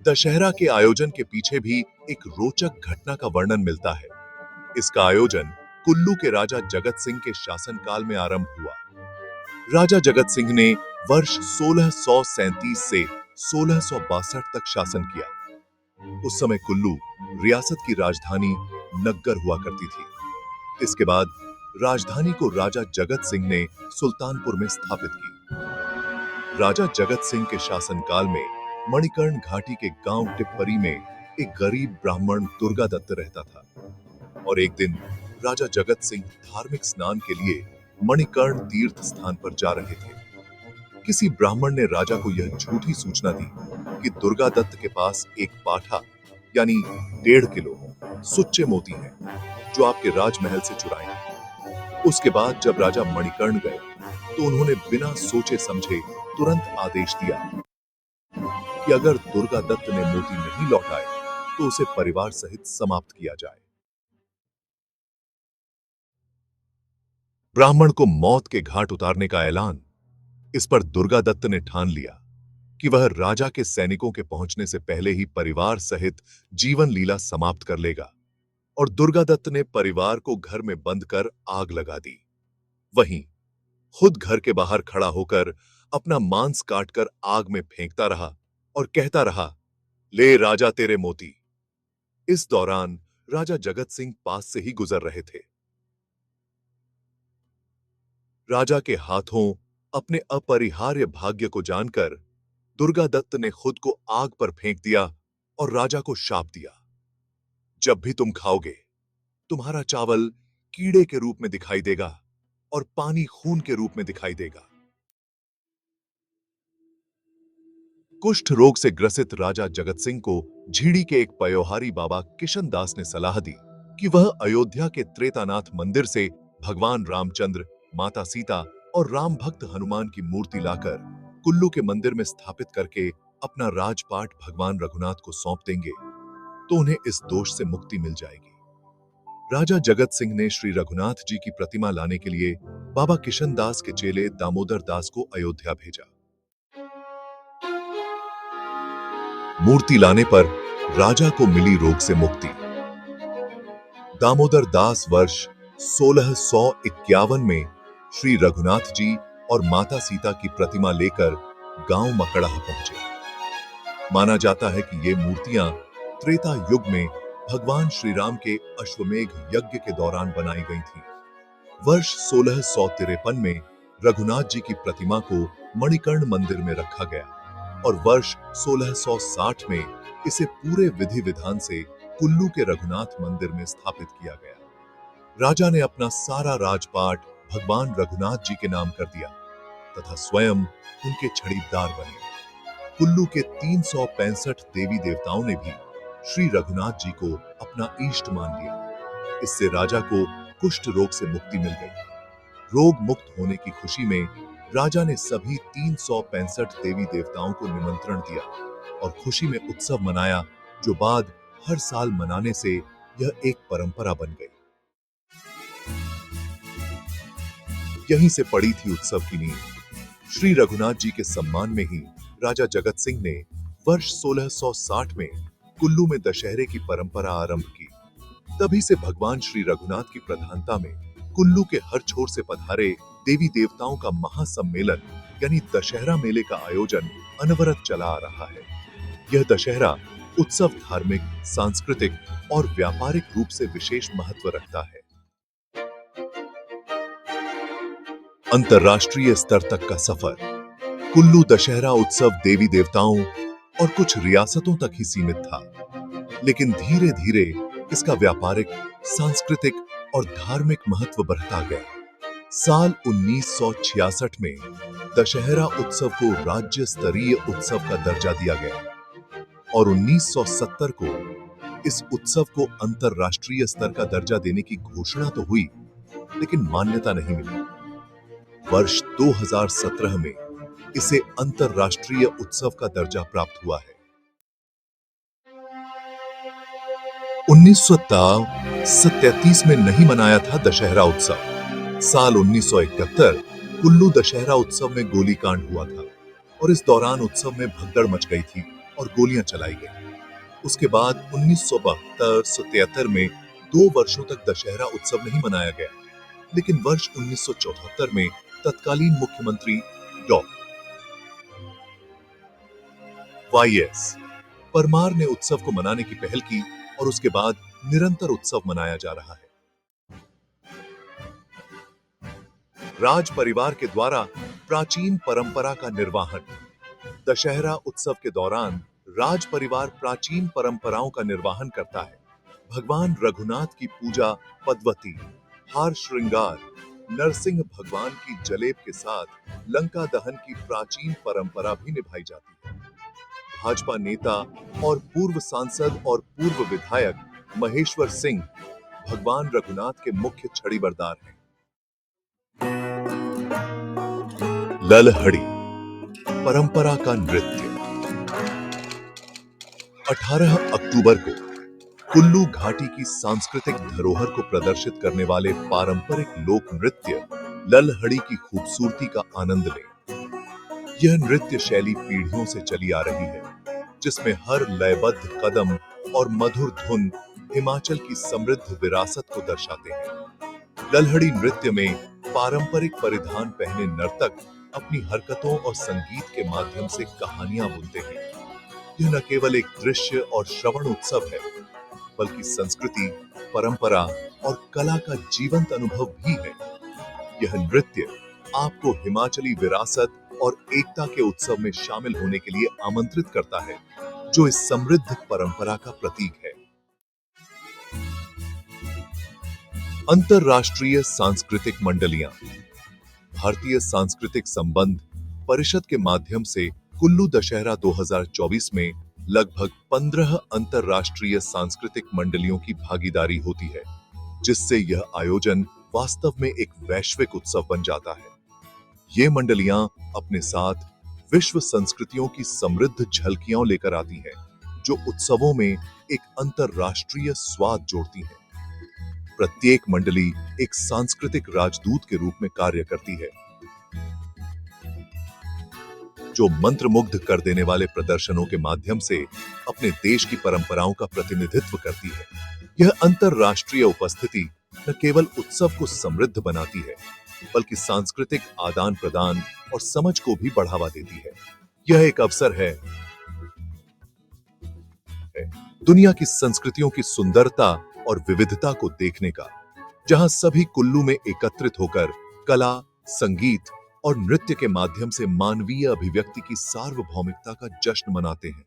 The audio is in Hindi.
दशहरा के आयोजन के पीछे भी एक रोचक घटना का वर्णन मिलता है। इसका आयोजन कुल्लू के राजा जगत सिंह के शासनकाल में आरंभ हुआ। राजा जगत सिंह ने वर्ष 1637 से 1662 तक शासन किया। उस समय कुल्लू रियासत की राजधानी नग्गर हुआ करती थी। इसके बाद राजधानी को राजा जगत सिंह ने सुल्तानपुर में स्थापित की। राजा जगत सिंह के शासनकाल में मणिकर्ण घाटी के गांव टिप्परी में एक गरीब ब्राह्मण दुर्गादत्त रहता था और एक दिन राजा जगत सिंह धार्मिक स्नान के लिए मणिकर्ण तीर्थ स्थान पर जा रहे थे। किसी ब्राह्मण ने राजा को यह झूठी सूचना दी कि दुर्गादत्त के पास एक पाठा यानी 1.5 किलो सुच्चे मोती हैं जो आपके राजमहल से चुराए हैं। उसके बाद जब राजा मणिकर्ण गए तो उन्होंने बिना सोचे समझे तुरंत आदेश दिया कि अगर दुर्गादत्त ने मोती नहीं लौटाए तो उसे परिवार सहित समाप्त किया जाए। ब्राह्मण को मौत के घाट उतारने का ऐलान। इस पर दुर्गादत्त ने ठान लिया कि वह राजा के सैनिकों के पहुंचने से पहले ही परिवार सहित जीवन लीला समाप्त कर लेगा और दुर्गादत्त ने परिवार को घर में बंद कर आग लगा दी। वहीं खुद घर के बाहर खड़ा होकर अपना मांस काटकर आग में फेंकता रहा और कहता रहा, ले राजा तेरे मोती। इस दौरान राजा जगत सिंह पास से ही गुजर रहे थे। राजा के हाथों अपने अपरिहार्य भाग्य को जानकर दुर्गादत्त ने खुद को आग पर फेंक दिया और राजा को शाप दिया, जब भी तुम खाओगे तुम्हारा चावल कीड़े के रूप में दिखाई देगा और पानी खून के रूप में दिखाई देगा। कुष्ठ रोग से ग्रसित राजा जगत सिंह को झीड़ी के एक पयोहारी बाबा किशन दास ने सलाह दी कि वह अयोध्या के त्रेतानाथ मंदिर से भगवान रामचंद्र, माता सीता और राम भक्त हनुमान की मूर्ति लाकर कुल्लू के मंदिर में स्थापित करके अपना राजपाट भगवान रघुनाथ को सौंप देंगे तो उन्हें इस दोष से मुक्ति मिल जाएगी। राजा जगत सिंह ने श्री रघुनाथ जी की प्रतिमा लाने के लिए बाबा किशन दास के चेले दामोदर दास को अयोध्या भेजा। मूर्ति लाने पर राजा को मिली रोग से मुक्ति। दामोदर दास वर्ष 1651 में श्री रघुनाथ जी और माता सीता की प्रतिमा लेकर गांव मकड़ाह पहुंचे। माना जाता है कि ये मूर्तियां त्रेता युग में भगवान श्री राम के अश्वमेघ यज्ञ के दौरान बनाई गई थीं। वर्ष 1653 में रघुनाथ जी की प्रतिमा को मणिकर्ण मंदिर में रखा गया और वर्ष 1660 में इसे पूरे विधि विधान से कुल्लू के रघुनाथ मंदिर में स्थापित किया गया। राजा ने अपना सारा राजपाट भगवान रघुनाथ जी के नाम कर दिया तथा स्वयं उनके छड़ीदार बने। कुल्लू के 365 देवी देवताओं ने भी श्री रघुनाथ जी को अपना इष्ट मान लिया। इससे राजा को कुष्ठ रोग से मुक्ति मिल गई। रोग मुक्त होने की खुशी में राजा ने सभी 365 देवी देवताओं को निमंत्रण दिया और खुशी में उत्सव मनाया, जो बाद हर साल मनाने से यह एक परंपरा बन गई। यहीं से पड़ी थी उत्सव की नींव। श्री रघुनाथ जी के सम्मान में ही राजा जगत सिंह ने वर्ष 1660 में कुल्लू में दशहरे की परंपरा आरंभ की। तभी से भगवान श्री रघुनाथ की प्रधानता में कुल्लू के हर छोर से पधारे देवी देवताओं का महासम्मेलन यानी दशहरा मेले का आयोजन अनवरत चला आ रहा है। यह दशहरा उत्सव धार्मिक, सांस्कृतिक और व्यापारिक रूप से विशेष महत्व रखता है। अंतर्राष्ट्रीय स्तर तक का सफर। कुल्लू दशहरा उत्सव देवी देवताओं और कुछ रियासतों तक ही सीमित था, लेकिन धीरे धीरे इसका व्यापारिक, सांस्कृतिक और धार्मिक महत्व बढ़ता गया। साल 1966 में दशहरा उत्सव को राज्य स्तरीय उत्सव का दर्जा दिया गया और 1970 को इस उत्सव को अंतर्राष्ट्रीय स्तर का दर्जा देने की घोषणा तो हुई, लेकिन मान्यता नहीं मिली। वर्ष 2017 में इसे अंतर्राष्ट्रीय उत्सव का दर्जा प्राप्त हुआ है। 1937 में नहीं मनाया था दशहरा उत्सव। साल 1971 कुल्लू दशहरा उत्सव में गोलीकांड हुआ था और इस दौरान उत्सव में भगदड़ मच गई थी। और गोलियां चलाई गई। उसके बाद 1972-73 में 2 वर्षों तक दशहरा उत्सव नहीं मनाया गया, लेकिन वर्ष 1974 में तत्कालीन मुख्यमंत्री डॉ. वाईएस परमार ने उत्सव को मनाने की पहल की और उसके बाद निरंतर उत्सव मनाया जा रहा है। राज परिवार के द्वारा प्राचीन परंपरा का निर्वाहन। दशहरा उत्सव के दौरान राज परिवार प्राचीन परंपराओं का निर्वाहन करता है। भगवान रघुनाथ की पूजा पद्वती, हार श्रृंगार, नरसिंह भगवान की जलेब के साथ लंका दहन की प्राचीन परंपरा भी निभाई जाती है। भाजपा नेता और पूर्व सांसद और पूर्व विधायक महेश्वर सिंह भगवान रघुनाथ के मुख्य छड़ीबरदार हैं। ललहड़ी परंपरा का नृत्य। 18 अक्टूबर को कुल्लू घाटी की सांस्कृतिक धरोहर को प्रदर्शित करने वाले पारंपरिक लोक नृत्य ललहड़ी की खूबसूरती का आनंद लें। यह नृत्य शैली पीढ़ियों से चली आ रही है, जिसमें हर लयबद्ध कदम और मधुर धुन हिमाचल की समृद्ध विरासत को दर्शाते हैं। ललहड़ी नृत्य में पारंपरिक परिधान पहने नर्तक अपनी हरकतों और संगीत के माध्यम से कहानियां बुनते हैं। यह न केवल एक दृश्य और श्रवण उत्सव है, बल्कि संस्कृति, परंपरा और कला का जीवंत अनुभव भी है। यह नृत्य आपको हिमाचली विरासत और एकता के उत्सव में शामिल होने के लिए आमंत्रित करता है, जो इस समृद्ध परंपरा का प्रतीक है। अंतरराष्ट्रीय सांस्कृतिक मंडलियां। भारतीय सांस्कृतिक संबंध परिषद के माध्यम से कुल्लू दशहरा 2024 में लगभग 15 अंतरराष्ट्रीय सांस्कृतिक मंडलियों की भागीदारी होती है, जिससे यह आयोजन वास्तव में एक वैश्विक उत्सव बन जाता है। ये मंडलियां अपने साथ विश्व संस्कृतियों की समृद्ध झलकियां लेकर आती हैं, जो उत्सवों में एक अंतरराष्ट्रीय स्वाद जोड़ती हैं। प्रत्येक मंडली एक सांस्कृतिक राजदूत के रूप में कार्य करती है, जो मंत्रमुग्ध कर देने वाले प्रदर्शनों के माध्यम से अपने देश की परंपराओं का प्रतिनिधित्व करती है। यह अंतरराष्ट्रीय उपस्थिति न केवल उत्सव को समृद्ध बनाती है, बल्कि सांस्कृतिक आदान प्रदान और समझ को भी बढ़ावा देती है। यह एक अवसर है दुनिया की संस्कृतियों की सुंदरता और विविधता को देखने का, जहां सभी कुल्लू में एकत्रित होकर कला, संगीत और नृत्य के माध्यम से मानवीय अभिव्यक्ति की सार्वभौमिकता का जश्न मनाते हैं।